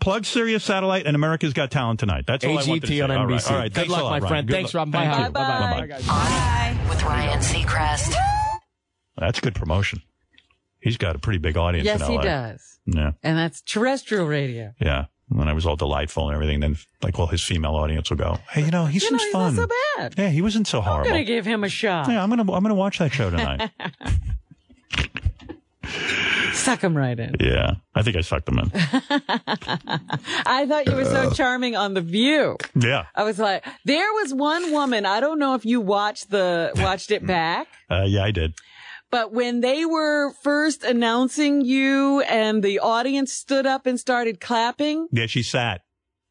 Plug Sirius Satellite and America's Got Talent tonight. That's all I wanted to say. on NBC. All right. Good luck, my friend. Thanks, Rob. Bye. Bye. On with Ryan Seacrest. That's good promotion. He's got a pretty big audience in LA. Yes, he does. Yeah. And that's terrestrial radio. Yeah. When I was all delightful and everything, then like all his female audience will go, hey, he seems fun. He's not so bad. Yeah, he wasn't so horrible. I'm going to give him a shot. Yeah, I'm gonna watch that show tonight. Suck him right in. Yeah, I think I sucked him in. I thought you were so charming on The View. Yeah. I was like, there was one woman, I don't know if you watched it back. Yeah, I did. But when they were first announcing you and the audience stood up and started clapping. Yeah, she sat.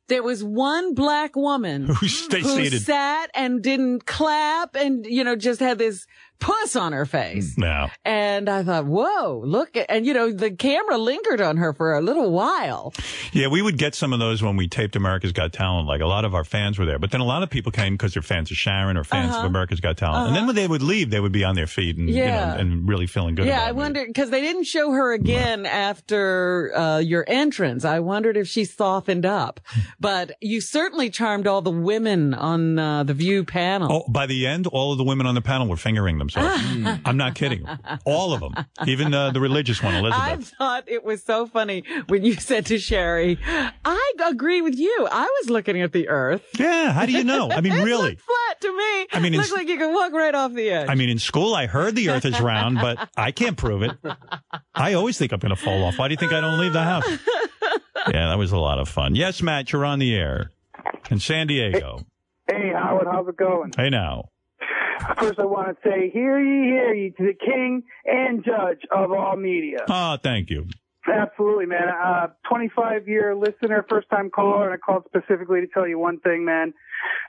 There was one black woman who sat and didn't clap and, just had this puss on her face. No. And I thought, whoa, look. And, the camera lingered on her for a little while. Yeah, we would get some of those when we taped America's Got Talent. Like, a lot of our fans were there. But then a lot of people came because they're fans of Sharon or fans of America's Got Talent. And then when they would leave, they would be on their feet and, and really feeling good about it. Yeah, I wondered, because they didn't show her again after your entrance. I wondered if she softened up. But you certainly charmed all the women on the View panel. Oh, by the end, all of the women on the panel were fingering themselves. I'm not kidding. All of them. Even the religious one, Elizabeth. I thought it was so funny when you said to Sherry, I agree with you. I was looking at the earth. Yeah, how do you know? I mean, really. It looked flat to me. I mean, it looked like you could walk right off the edge. I mean, in school, I heard the earth is round, but I can't prove it. I always think I'm going to fall off. Why do you think I don't leave the house? Yeah, that was a lot of fun. Yes, Matt, you're on the air in San Diego. Hey, Howard, how's it going? Hey, now. First, I want to say, hear ye, to the king and judge of all media. Oh, thank you. Absolutely, man. 25-year listener, first-time caller, and I called specifically to tell you one thing, man.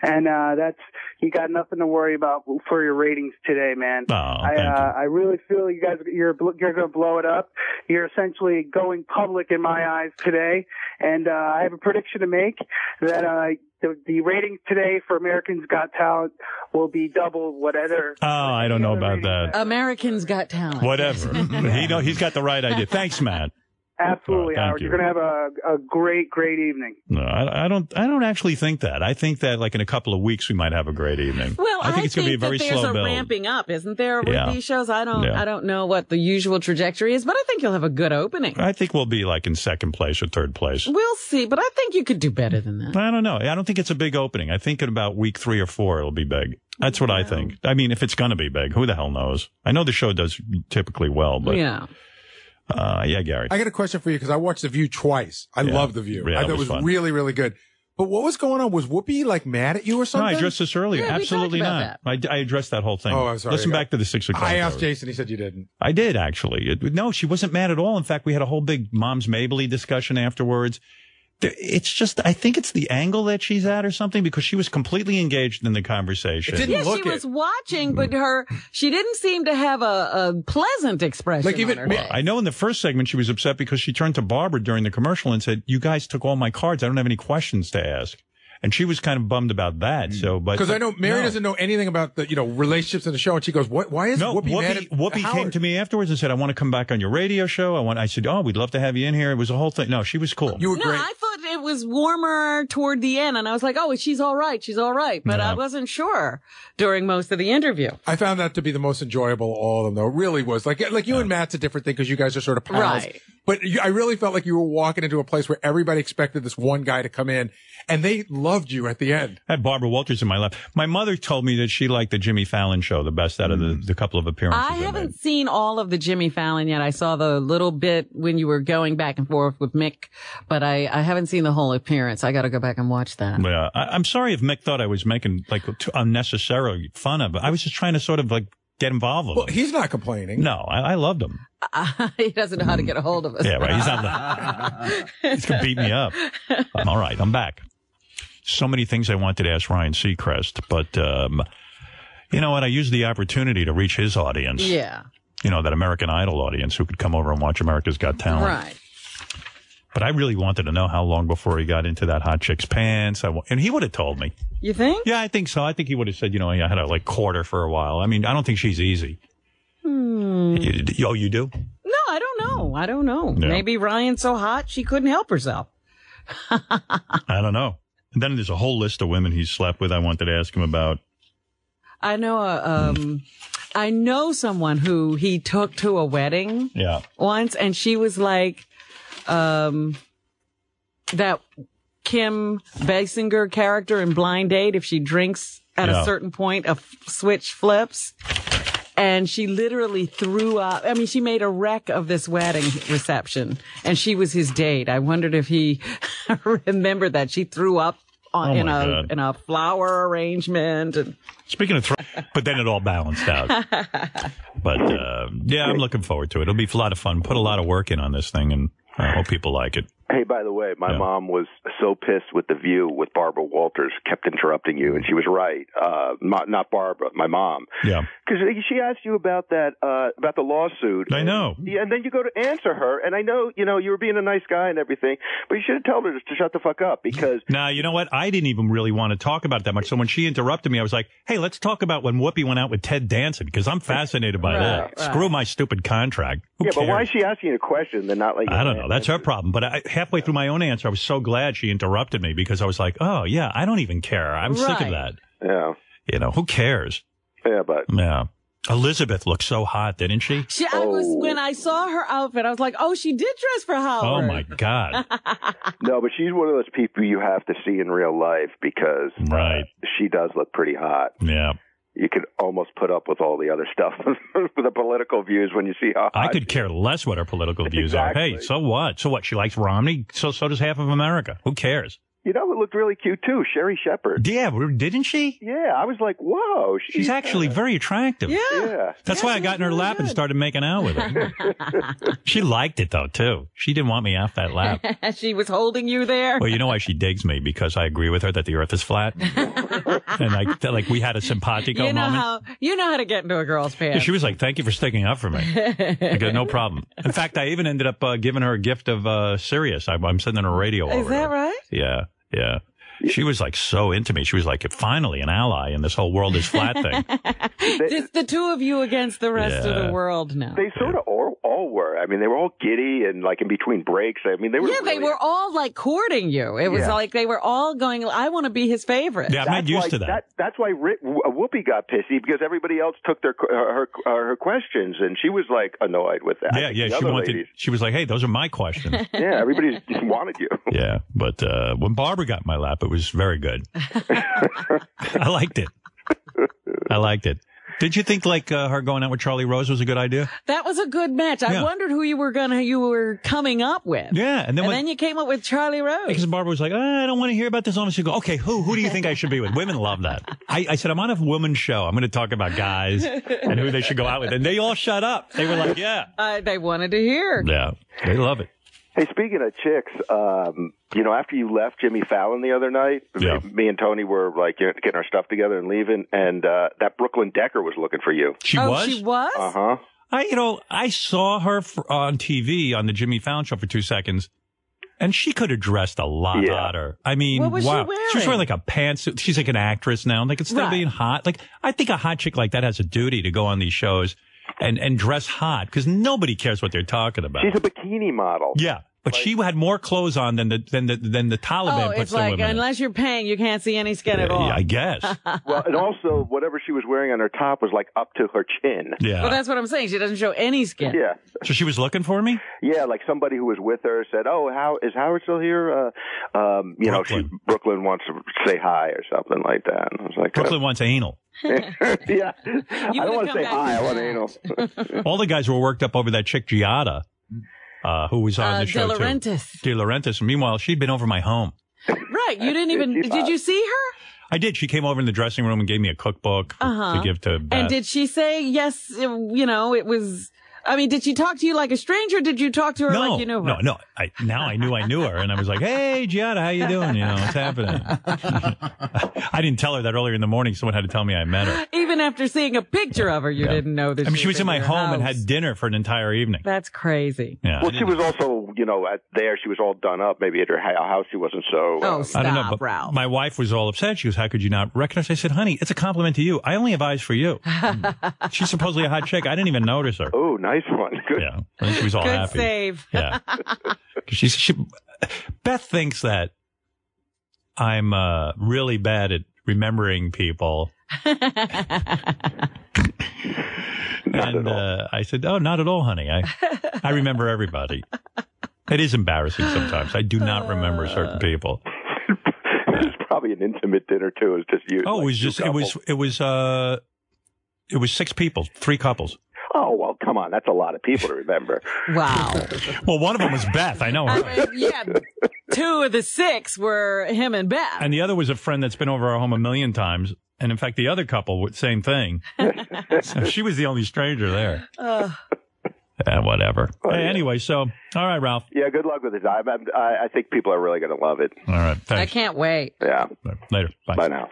And that's you got nothing to worry about for your ratings today, man. Oh, I really feel you're going to blow it up. You're essentially going public in my eyes today, and I have a prediction to make that the ratings today for Americans Got Talent will be double whatever. Oh, I don't know about that. Americans Got Talent. Whatever. He's got the right idea. Thanks, Matt. Absolutely, Howard. You're going to have a great evening. No, I don't actually think that. I think that like in a couple of weeks we might have a great evening. Well, I think it's going to be a very slow build. There's a ramping up, isn't there, with these shows? I don't know what the usual trajectory is, but I think you'll have a good opening. I think we'll be like in second place or third place. We'll see, but I think you could do better than that. I don't know. I don't think it's a big opening. I think in about week 3 or 4 it'll be big. That's what I think. I mean, if it's going to be big, who the hell knows? I know the show does typically well, but yeah. Yeah, Gary. I got a question for you because I watched The View twice. I love The View. Yeah, I thought it was really, really good. But what was going on? Was Whoopi like mad at you or something? No, I addressed this earlier. Yeah, Absolutely not. I addressed that whole thing. Oh, I'm sorry. Listen back to the 6 o'clock. I asked Jason. He said you didn't. I did, actually. No, she wasn't mad at all. In fact, we had a whole big Mom's Mabley discussion afterwards. It's just, I think it's the angle that she's at or something, because she was completely engaged in the conversation. It didn't look she was watching, but she didn't seem to have a pleasant expression on her face. I know in the first segment she was upset because she turned to Barbara during the commercial and said, you guys took all my cards. I don't have any questions to ask. And she was kind of bummed about that. So, but because I know Mary doesn't know anything about the relationships in the show, and she goes, "What? Why is Whoopi mad at Whoopi Howard?" came to me afterwards and said, "I want to come back on your radio show. I said, "Oh, we'd love to have you in here." It was a whole thing. No, she was cool. You were great. I thought it was warmer toward the end, and I was like, "Oh, she's all right. She's all right." But I wasn't sure during most of the interview. I found that to be the most enjoyable of all of them, though. It really was. Like you and Matt's a different thing because you guys are sort of pals. Right. But I really felt like you were walking into a place where everybody expected this one guy to come in, and they loved you at the end. I had Barbara Walters in my lap. My mother told me that she liked the Jimmy Fallon show the best out of the couple of appearances. I haven't seen all of the Jimmy Fallon yet. I saw the little bit when you were going back and forth with Mick, but I haven't seen the whole appearance. I got to go back and watch that. Yeah, I'm sorry if Mick thought I was making like unnecessarily fun of it. I was just trying to sort of like get involved with him. He's not complaining. No, I loved him. He doesn't know how to get a hold of us. Yeah, right. He's on he's going to beat me up. All right, I'm back. So many things I wanted to ask Ryan Seacrest, but you know what? I used the opportunity to reach his audience. Yeah. You know, that American Idol audience who could come over and watch America's Got Talent. Right. But I really wanted to know how long before he got into that hot chick's pants. And he would have told me. You think? Yeah, I think so. I think he would have said, I had to court her for a while. I mean, I don't think she's easy. Oh, you do? No, I don't know. know. Yeah. Maybe Ryan's so hot she couldn't help herself. I don't know. And then there's a whole list of women he's slept with I wanted to ask him about. I know someone who he took to a wedding once, and she was like, that Kim Basinger character in Blind Date, if she drinks at a certain point, a switch flips. And she literally threw up. I mean, she made a wreck of this wedding reception, and she was his date. I wondered if he remembered that she threw up in a flower arrangement. And speaking of, but then it all balanced out. But yeah, I'm looking forward to it. It'll be a lot of fun. Put a lot of work in on this thing, and I hope people like it. Hey, by the way, my mom was so pissed with The View with Barbara Walters, kept interrupting you, and she was right. Not Barbara, my mom. Yeah. Because she asked you about that, about the lawsuit. I know. And then you go to answer her, and I know, you were being a nice guy and everything, but you should have told her to shut the fuck up because... Nah, you know what? I didn't even really want to talk about it that much. So when she interrupted me, I was like, hey, let's talk about when Whoopi went out with Ted Danson, because I'm fascinated by that. Right. Screw my stupid contract. Who cares? But why is she asking you a question then not like... I don't know. That's her problem. But halfway through my own answer, I was so glad she interrupted me because I was like, oh, yeah, I don't even care. I'm sick of that. Yeah. Who cares? Yeah, but... Yeah. Elizabeth looked so hot, didn't she? When I saw her outfit, I was like, oh, she did dress for Howard. Oh, my God. No, but she's one of those people you have to see in real life because she does look pretty hot. Yeah. You could almost put up with all the other stuff with the political views when you see how hot I could care less what her political views are. Hey, so what? So what? She likes Romney? So does half of America. Who cares? It looked really cute, too. Sherry Shepherd. Yeah, didn't she? Yeah, I was like, whoa. She's actually very attractive. Yeah. That's why I got in her lap and started making out with her. She liked it, though, too. She didn't want me off that lap. She was holding you there? Well, you know why she digs me? Because I agree with her that the earth is flat. And we had a simpatico moment. You know how to get into a girl's pants. Yeah, she was like, thank you for sticking up for me. I go, no problem. In fact, I even ended up giving her a gift of Sirius. I'm sending her radio over. Is that right? Yeah. Yeah. She was like so into me. She was like, finally an ally in this whole world is flat thing. It's the two of you against the rest of the world now. They sort of all were. I mean, they were all giddy and like in between breaks. I mean, they were. Yeah, they were all like courting you. It was like they were all going, I want to be his favorite. Yeah, I'm not used to that. That's why Whoopi got pissy because everybody else took her questions and she was like annoyed with that. Yeah. She was like, hey, those are my questions. Yeah, everybody just wanted you. Yeah, but when Barbara got in my lap, it was very good. I liked it. Did you think like her going out with Charlie Rose was a good idea? That was a good match. I wondered who you were coming up with. Yeah, and then you came up with Charlie Rose. Because Barbara was like, I don't want to hear about this. She go, okay, who do you think I should be with? Women love that. I said, I'm on a woman's show. I'm going to talk about guys and who they should go out with, and they all shut up. They were like, yeah. They wanted to hear. Yeah, they love it. Hey, speaking of chicks, after you left Jimmy Fallon the other night, me and Tony were like getting our stuff together and leaving, and that Brooklyn Decker was looking for you. She was? She was? Uh-huh. I saw her on TV on the Jimmy Fallon show for 2 seconds, and she could have dressed a lot hotter. I mean, what was she wearing? She was wearing like a pantsuit. She's like an actress now. Like, instead of being hot, like, I think a hot chick like that has a duty to go on these shows and dress hot, because nobody cares what they're talking about. She's a bikini model. Yeah. But she had more clothes on than the Taliban puts the women in. Unless you're paying, you can't see any skin at all. Yeah, I guess. Well, and also, whatever she was wearing on her top was like up to her chin. Yeah. Well, that's what I'm saying. She doesn't show any skin. Yeah. So she was looking for me? Yeah, like somebody who was with her said, is Howard still here? Brooklyn wants to say hi or something like that. And I was like, Brooklyn wants anal. Yeah. I don't want to say hi. I want anal. All the guys were worked up over that chick, Giada. Who was on the show De Laurentiis. Meanwhile, she'd been over my home. Right. You didn't even, did you see her? I did. She came over in the dressing room and gave me a cookbook to give to Beth. And did she say, yes, it was, did she talk to you like a stranger? Or did you talk to her like you knew her? No. Now I knew I knew her, and I was like, hey, Giada, how you doing? What's happening? I didn't tell her that earlier in the morning. Someone had to tell me I met her. Even after seeing a picture of her, you didn't know that she was in my home and had dinner for an entire evening. That's crazy. Yeah, well, she was also there she was all done up. Maybe at her house she wasn't so. Stop, I don't know, but Ralph. my wife was all upset. She goes, "How could you not recognize?" I said, "Honey, it's a compliment to you. I only have eyes for you." She's supposedly a hot chick. I didn't even notice her. Oh, nice one. Good. Yeah, I think she was all Good happy. save. Yeah, Beth thinks that I'm really bad at remembering people. And I said, "Oh, not at all, honey. I remember everybody." It is embarrassing sometimes. I do not remember certain people. It's probably an intimate dinner too. It's just you. Oh, it was 6 people, 3 couples. Oh, well, come on. That's a lot of people to remember. Wow. Well, one of them was Beth. I know her. I mean, yeah, 2 of the 6 were him and Beth. And the other was a friend that's been over our home a million times. And in fact, the other couple, same thing. So she was the only stranger there. Whatever. Oh, hey, yeah. Anyway, so, all right, Ralph. Yeah, good luck with it. I think people are really going to love it. All right, thanks. I can't wait. Yeah. Later. Bye. Bye now.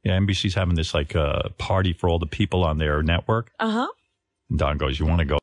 Yeah, NBC's having this, party for all the people on their network. Uh-huh. And Don goes, "You want to go?"